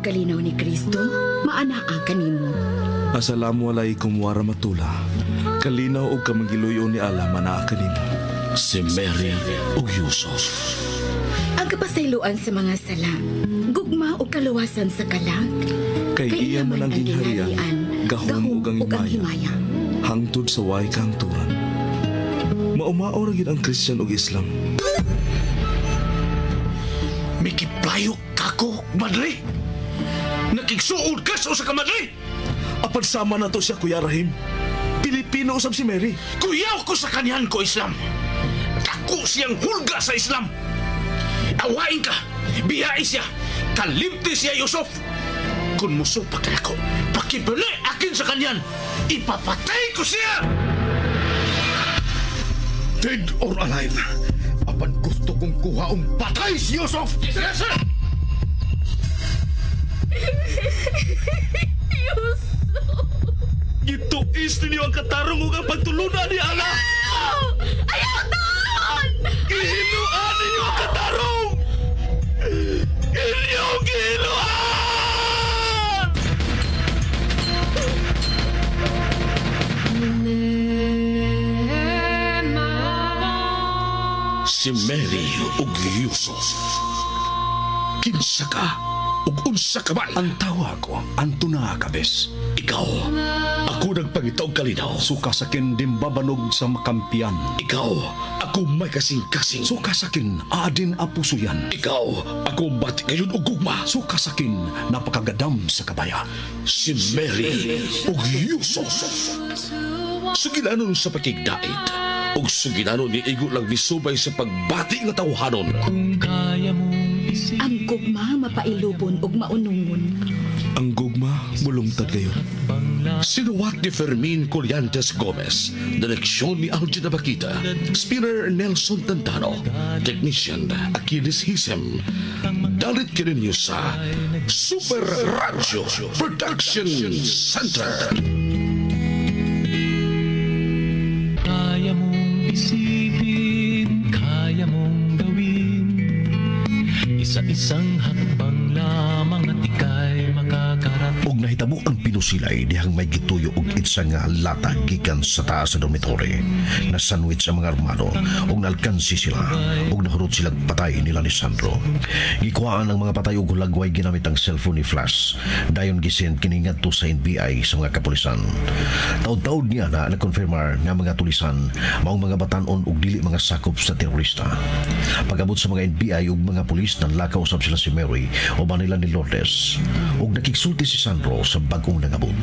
kalinaw ni Kristo, maanaa kanimo. Assalamualaikum warahmatullah. Kalinaw og kamangiluyo ni Allah manaa kanimo. Si Mary ug Yusuf. Ang kapasayloan sa mga sala, gugma o kaluwasan sa kalag. Kay iya man ang gingharian, gahom ug ang himaya. Hangtod sa way kahangturan. Maumao ra gid ang Christian ug Islam. Mikiplayo kako, madre. Nakigsuod ka sa usa ka madre. Apan sama na to siya, Kuya Rahim. Pilipino usab si Mary. Kuyaw ko sa kanyan ko Islam. Dako siyang hulga sa Islam. Awain ka, biyai siya, kalimti siya Yusuf. Kung musupak ka ako, pakibali akin sa kanyan, ipapatay ko siya! Dead or alive, apan gusto kong kuhaong patay si Yusuf! Yes, sir! Yusuf! Gituis ninyo ang katarong ug ang pagtulunan ni Allah. Ayaw doon! Gihinuan ninyo ang katarong! Inyong gihinuan! Si Mary ug Yusuf. Kinsa ka ug unsa ka man? Ang tawa ko, Antuna Kabes. Ikaw, ako nagpangitaw kalinaw. Suka sakin dimbabanog sa makampian. Ikaw, ako may kasing-kasing. Suka sakin adin apuso yan. Ikaw, ako bati kayon og gugma. Suka sakin napakagadam sa kabaya. Si Mary ug Yusuf. Suginanon sa pakigdait. Ug suginanon ni igo lang misubay sa pagbati nga tawhanon. Ang gugma mapailubon ug maunungon. Ang gugma mulungtad kayo. Sinuwat ni Fermin Colliantes Gomez, direksyon ni Algina Bakita, spinner Nelson Tantano, technician Achilles Hisem. Dalit kininyo sa Super Radio Production Center. Kaya mong isipin, kaya mong gawin, isa-isang hakbang lamang at ika'y makakarating. Og nahitabo ang pinusilay dihang may gituyo og itsa nga lata gikan sa taas sa dormitory. Na sandwich ang mga armado og nalkansi sila og nahurot silang patay nila ni Sandro. Gikuhaan ang mga patay og hulagway ginamit ang cellphone ni Flash. Dayon gisend kini ngadto sa NBI sa mga kapulisan. Taud-taud niya na nakonfirmar nga mga tulisan maong mga batanon og dili mga sakop sa terorista. Pagabot sa mga NBI ug mga pulis nanlakaw usab sila si Mary o nila ni Lourdes ug nakigsulti si Sandro sa bagong nangabot.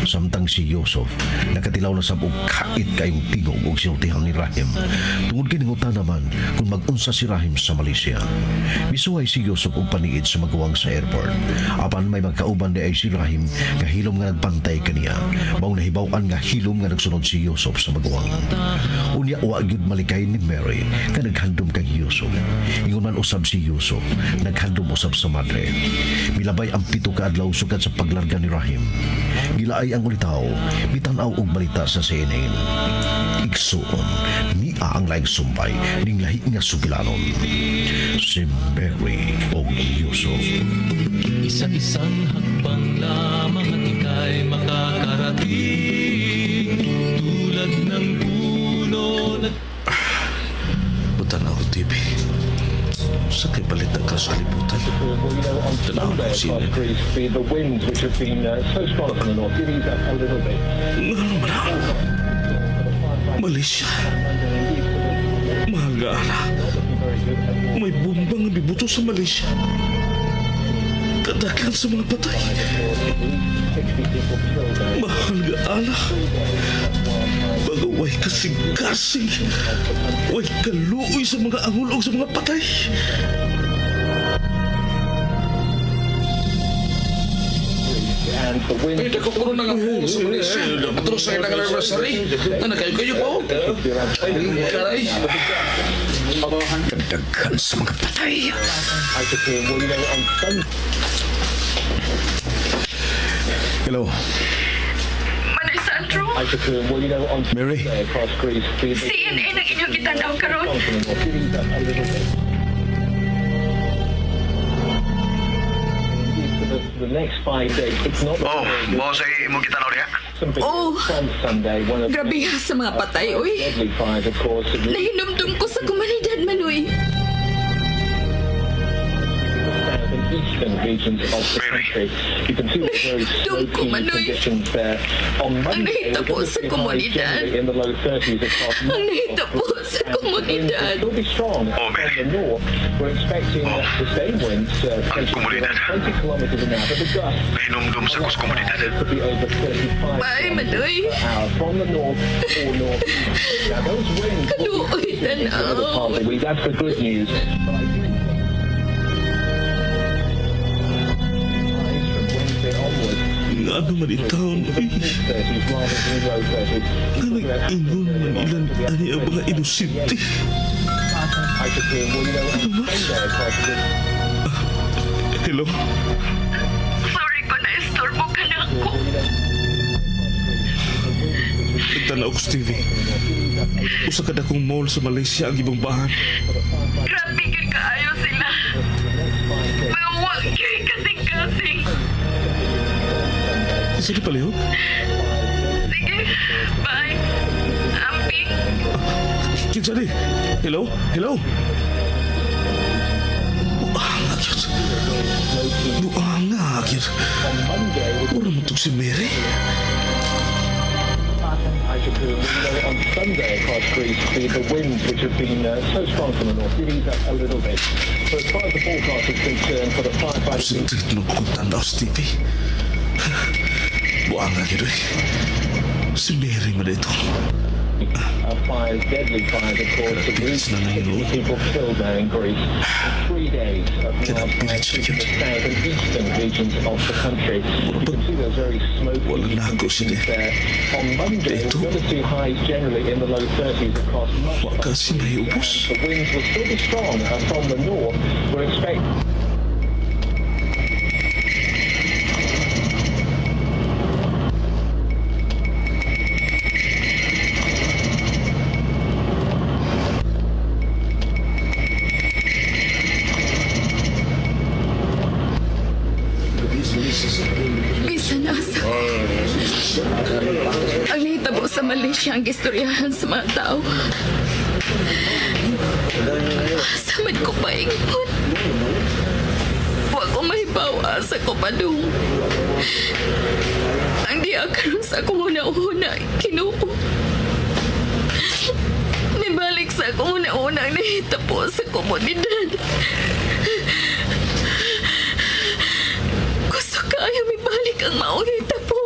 Samtang si Yusuf nakatilaw na sa og kait kayong tingog og siltihan ni Rahim. Tungod kay nangutan naman kung mag-unsa si Rahim sa Malaysia. Misuway si Yusuf og paniid sa maguwang sa airport. Apan may magkauban di ay si Rahim nga hilom nga nagbantay kaniya. Maong nahibaw-an nga hilom nga nagsunod si Yusuf sa maguwang. Unya wa gyud malikay ni Mary nga naghandom kay Yusuf. Ingon man usab si Yusuf, naghandom usab sa madre. Milabay ang 7 ka adlaw sugad sa paglarga ni Rahim. Gilaay ang ulitaw, bitanaw og balita sa CNN. Igsuon, niya ang laing sumbay ning lahi nga sugilanon. Si Mary og Yusuf. Isa-isang hakbang lamang at ika'y makakarating. Tulad ng puno na... Butanaw TV. Sa kay balita ka sa libutan. Tanaw na sila. The winds which have been so strong from the north, you ease up a little bit. Ano man ako? Malaysia. Mahal nga ala. May bomba nga bibuto sa Malaysia. Kadakan sa mga patay. Mahal nga ala. Bagaway kasing-kasing. Way kaluoy sa mga angulog sa mga patay. Pwede ko kuno ng among sa Malaysia. Patros sa ilang anniversary. Na kayo po. Karay. Kadaghan sa mga patay. Hello. Manay Sandro, Mary. CNN ang inyong gitanaw karon. next 5 days. It's not Oh, mo sa imong kita na something Oh. from Sunday. One of Grabe ha sa mga patay, oy. deadly fires, of course. Nahinumdum ko sa komunidad man, oy. Eastern regions of the country. You can see the very smoky conditions there. On Monday, nahita po sa komunidad. in the low 30s across Ang nahita po sa komunidad. It will be strong from the north. We're expecting the same winds, potentially around 20 kilometers an hour, but the gusts Nahinumdum sa komunidad. could be over 35 Bye, Manoy. per hour from the north or north. Now, those winds Kaluoy na in another part of the week. That's the good news. But I do Nga naman itaon, eh. Nga nag-ingon man ilan ani ang mga inosente. Hello? Sorry ko na istorbo ka na ako. Nagtanaw ko, Stevie. Usa ka dakong mall sa Malaysia ang ibang Grabe ka kaayo sila. Mga wagay kasing-kasing. Saan di palihog? Sige, bye. Amping. Kinsa di? Hello? Hello? Buangag yun. Buangag yun. Mura mo itong si Mary? On Sunday across Greece, the winds which have been so strong from the north did ease up a little bit. So as far as the forecast is concerned for the firefighters, Sintit nung kong tanaw, Stevie. Buangag yun, eh. Si Mary man ito. fires, deadly fires, of course, have reached 60 people killed there in Greece. In 3 days of wildfires in the south and eastern regions of the country. You can see those very smoky conditions there. On Monday, we're going to see highs generally in the low 30s across much of the country. And the winds will still be strong from the north. We're expecting... Bisan asa. Ang nahitabo sa Malaysia ang istoryahan sa mga tao. Samad ko pa ingon. Huwag ko mahibawa sa kupadong. Ang di akaroon sa akong una-una, Ginoo. Nibalik sa akong una-una ang nahitabo sa komunidad. Gusto kaya may balik ang maunita po.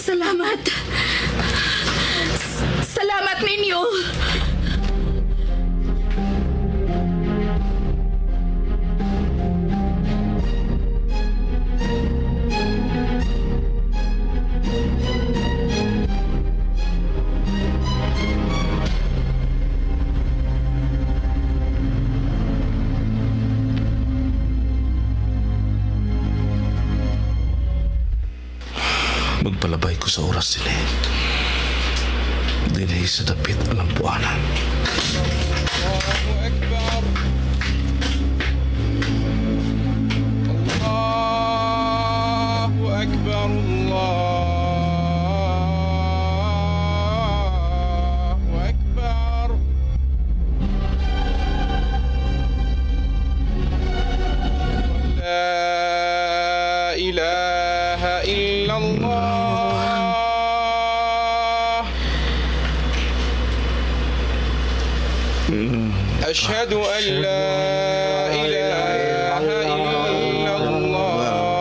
Salamat. Salamat ninyo. Magpalabay ko sa oras sila. Dinay sa dapit ang lampuanan. Allahu Akbar, Allahu Akbar. La ilaha illallah. أشهد أن لا إله إلا الله.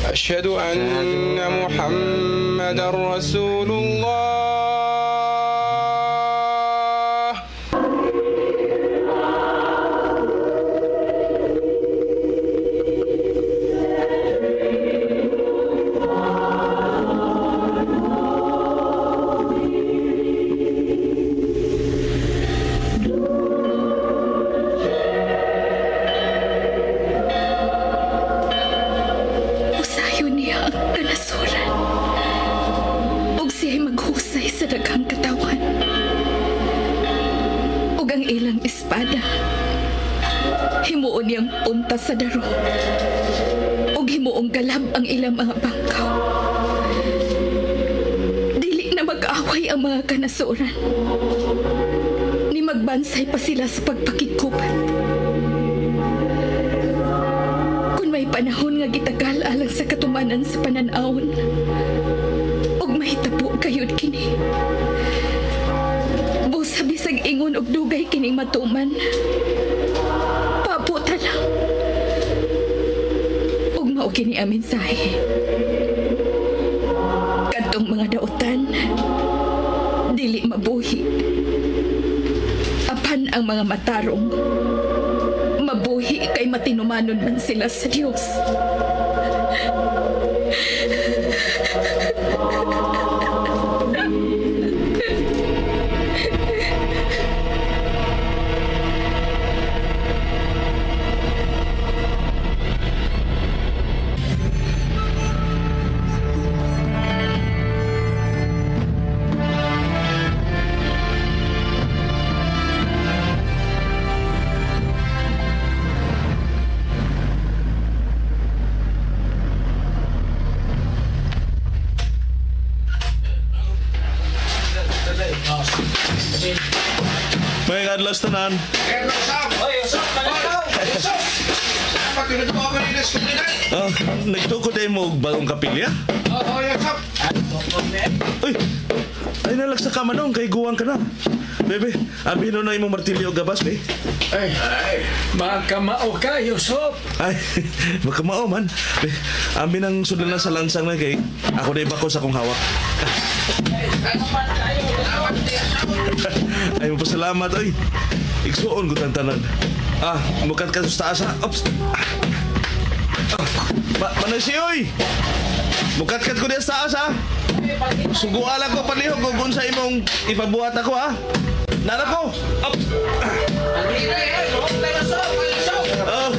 أشهد أن محمدا رسول الله. ilang espada. Himuon niyang punta sa daro. Ug himuong galab ang ilang mga bangkaw. Dili na mag-away ang mga kanasuran. Ni magbansay pa sila sa pagpakikupat. Kung may panahon nga gitagal alang sa katumanan sa pananawon, ug mahitabo kayod kini. Busa bisag ingon og dugay kini matuman. Pabuta lang. Ug mao kini ang mensahe. Kadtong mga dautan, dili mabuhi. Apan ang mga matarong, mabuhi kay matinumanon man sila sa Dios. May adlas tanan. Nagtukod ay mo og bagong kapilya? Uy, ay nalagsa ka manong kay guwang ka na. Bebe, abino na imong martilyo o gabas, be. Ay, makamao ka, Yusuf. Ay, makamao man. Be, amin ang sudalan sa lansang na kay ako na iba ko sa kong hawak. Ay, mapasalamat, oy. Igsuon ko tantanan. Mukat ka sa taas, ha? Ops. Manasi, oy. Mukat-kat ko diya sa taas, ha? Suguala ko palihog kung sa imong ipabuhat ako, ha? Nara ko! Up! Oh!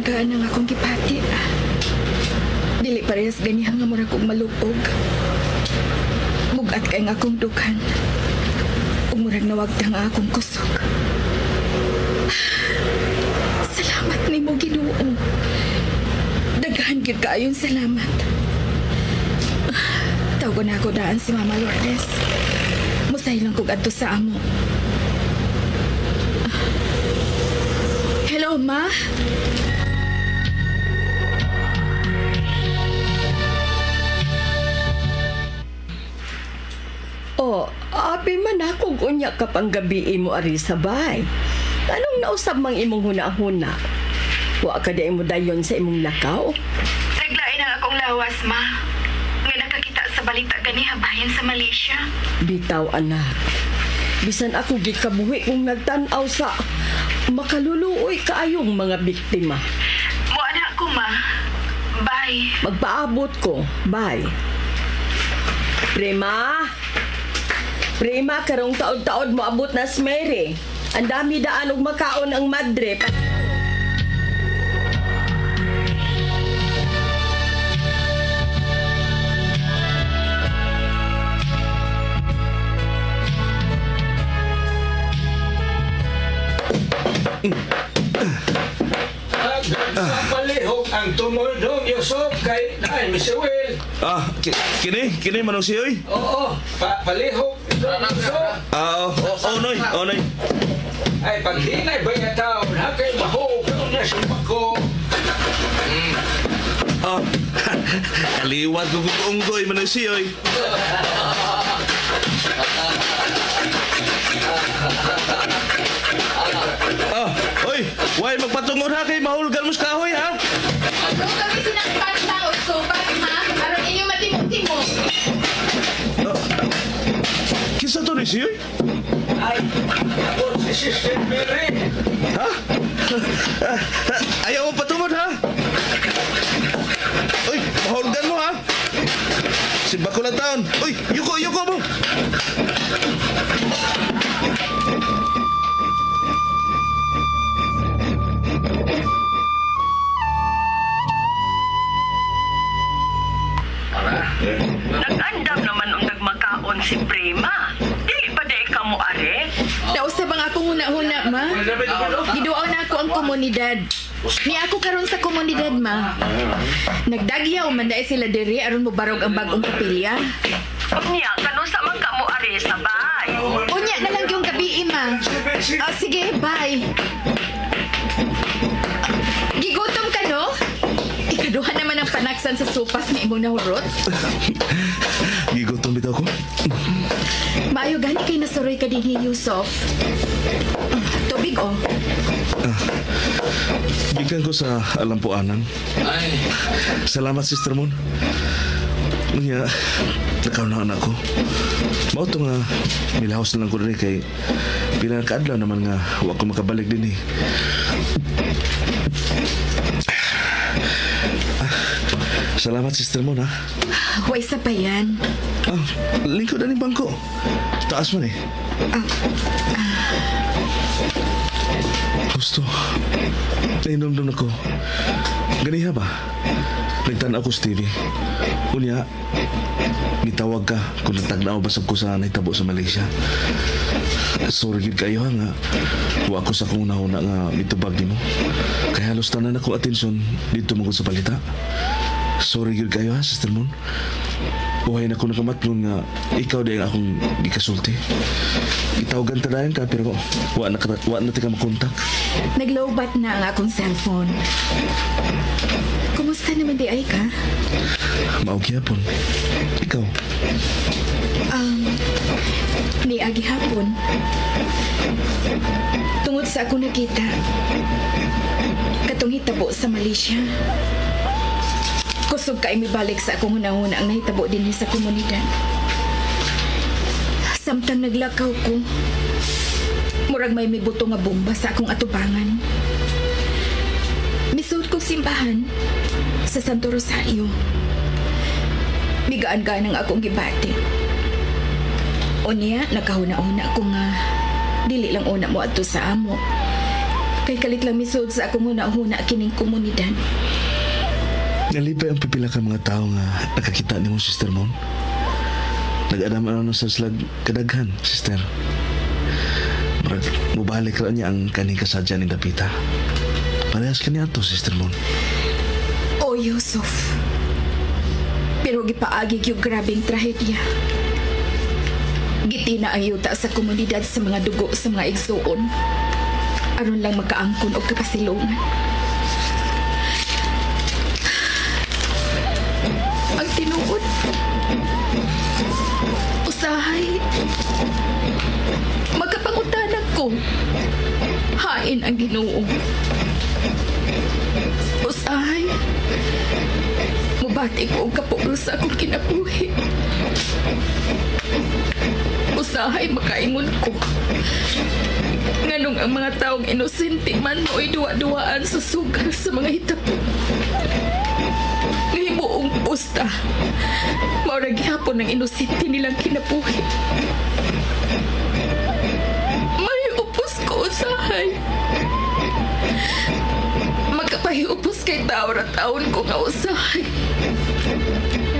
Gaan ang akong gipati. Dili parehas ganihang nga mura kong malupog. Bugat kay nga akong dukan. Umurag nawagta nga akong kusog. Salamat ni mo, Ginoo. Daghan gyud kaayon salamat. Tawagon ako daan si Mama Lourdes. Musay lang kog adto sa amo. Hello, Ma? Abi man akong unya ka pang gabi mo ari sabay. Anong nausab mang imong huna-huna? Wa ka di mo dayon sa imong lakaw? Naglain ang akong lawas, Ma. Nga nakakita sa balita gani habayan sa Malaysia. Bitaw, anak. Bisan ako gikabuhi kung nagtan-aw sa makaluluoy kaayong mga biktima. Muana ko, Ma. Bye. Magpaabot ko. Bye. Prima, karong taod-taod mo abot na si Mary. Ang dami daan og makaon ang madre. Palihog ang tumulong, Yusuf, kay Mr. Will. Kini manong siyoy? Oo, palihog. Noy. Ay, pag hinay ba nga tao, na kay mahog, kung nasumak ko. Kaliwat ko unggoy manong siyoy. Oy, why magpatungod ha kay mahulgan mo sa kahoy, ha? Ano kami sinakpan tao, sopas, Ma? Aron inyo matimog-timog. Kisa to ni siyoy? Ay, ako si Sister Mary. Ha? Ayaw mo patungod, ha? Si bakulang taon. Uy, yuko mo. Nag-andam naman ang nagmakaon si Prima. Dili pa di ka mo are? Nausab ang akong huna-huna, ma. Giduaw na ako ang komunidad. Ni ako karon sa komunidad, ma. Nagdagyaw man dahil sila diri aron mo barog ang bagong kapilya. Unya, kano sa man ka mo are sa bay? Unya na lang yung gabi, ma. Sige, bye. Gigutom ka, no? Ikaduha naman ang panaksan sa sopas ni imong nahurot. Gigutom bitaw ko. Maayo gani kay nasuroy ka din ni Yusuf. Tubig, oh. Gikan ko sa alampuanan. Salamat, Sister Mon. Unya, nakaunaan ako. Mao to nga milahos na lang ko rin kay pila kaadlaw naman nga wa ko makabalik din eh. Salamat, Sister Mon, ha? Huwag isa pa yan. Lingkod na ni bangko. Taas man eh. Gusto. Nainomdom ako. Ganiha ba? Nagtanaw ko sa TV. Unya, nitawag ka kung natagnaw basag ko sa naitabo sa Malaysia. Sorry gid kayo ha nga. Wa ko sa kung nahuna nga mitubag ni mo. Kaya halos tanan ako atensyon dito mo sa balita. Sorry gid kayo ha, Sister Mon. Buhay na ko nakamatlon nga ikaw din akong gikasulti. Itawagan tanayan ka pero wa na tika makontak. Naglowbat na ang akong cellphone. Kumusta naman di ay ka? Maog yapon. Ikaw? Ni agi hapon. Tungod sa ako nakita, katong hitabo sa Malaysia. Kusog ka imibalik sa akong hunahuna ang nahitabo din sa komunidad. Samtang naglakaw ko, murag may buto nga bomba sa akong atubangan. Misuot kong simbahan sa Santo Rosario. Bigaan-gaan ang akong gibati. Unya, nakahuna-una ko nga dili lang una mo ato sa amo. Kay kalit lang misuot sa akong huna-huna kining komunidad. Nalipay ang pipila ka mga tao nga nakakita ni mo, Sister Mon. Nag-adam-ano sa slag kadaghan, Sister. Mubalik ra niya ang kaning kasadya ni Dapita. Parehas kaniya to, Sister Mon. O Yusuf, pero gipaagi yung grabing trahedya. Gitina ang yuta sa komunidad sa mga dugo sa mga igsuon. Aron lang makaangkon o kapasilungan. Ang tinuod, usahay, magkapangutanan ko, hain ang Ginoo. Usahay, mubati ko ang kapuglo sa akong kinabuhi. Usahay, makaingon ko. Nganong ang mga taong inosente man mo'y duwa-duwaan sa sugal sa mga hitapo. Ngayon pusta, maurag hapon ng inosente nilang kinabuhi. May upos ko, usahay. Magkapahiupos kay taon ko nga usahay.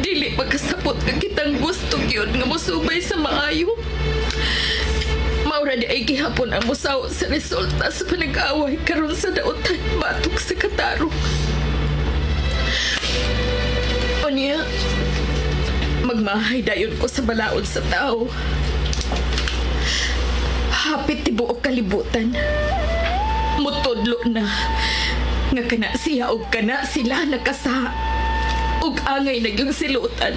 Dili magkasapot ka kitang gusto yun nga musubay sa maayo. Maura di ay gihapon ang musaw sa resulta sa panag-away karon sa daotan batok sa katarong. Unya, magmahay dayon ko sa balaod sa tao. Hapit tibuok kalibutan. Mutudlo na nga kana siya o kana sila nakasa ug angay nagyong silutan.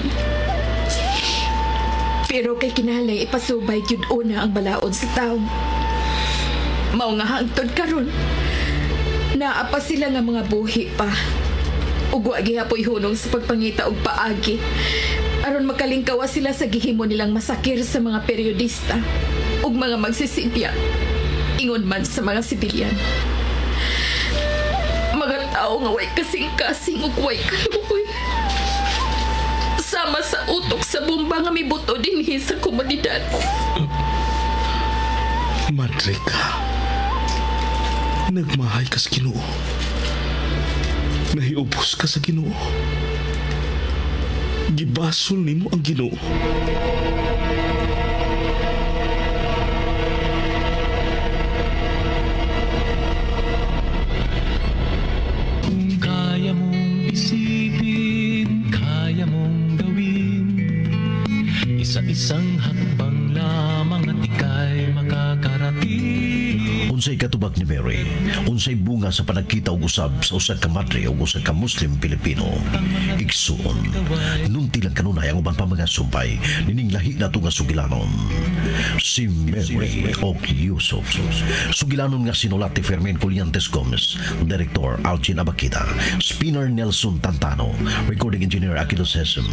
Pero kay kinalay ipasubay gyud una ang balaod sa tao. Mao nga hangtod karon naa pa sila nga mga buhi pa. Ug wa gihapoy hunong sa pagpangita og paagi aron makalingkawa sila sa gihimo nilang masakir sa mga periodista ug mga magsisilya ingon man sa mga sibilyan. Mga tao nga way kasing-kasing ug way kaluoy. Sama sa utok sa bomba nga may buto dinhi sa komunidad. Madre ka. Nagmahay ka sa Ginoo. Nahiubos ka sa Ginoo. Gibasol nimo ang Ginoo. Kung kaya mong isipin, kaya mong gawin, isa-isang hakbang lamang at ika'y makakarating. Unsay katubag ni Mary, unsay bunga sa panagkita og usab sa usa ka madre o usa ka Muslim Pilipino. Igsuon, nunti lang kanunay ang uban pa mga sumpay, nining lahi na nga sugilanon. Si Mary o Yusuf. Sugilanon nga sinulat ni Fermin Colliantes Gomez, Director Alcin Abakita, Spinner Nelson Tantano, Recording Engineer Akido Sesam,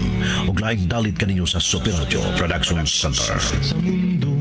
ug laing dalit kaninyo sa Super Radio Production Center. Sa mundo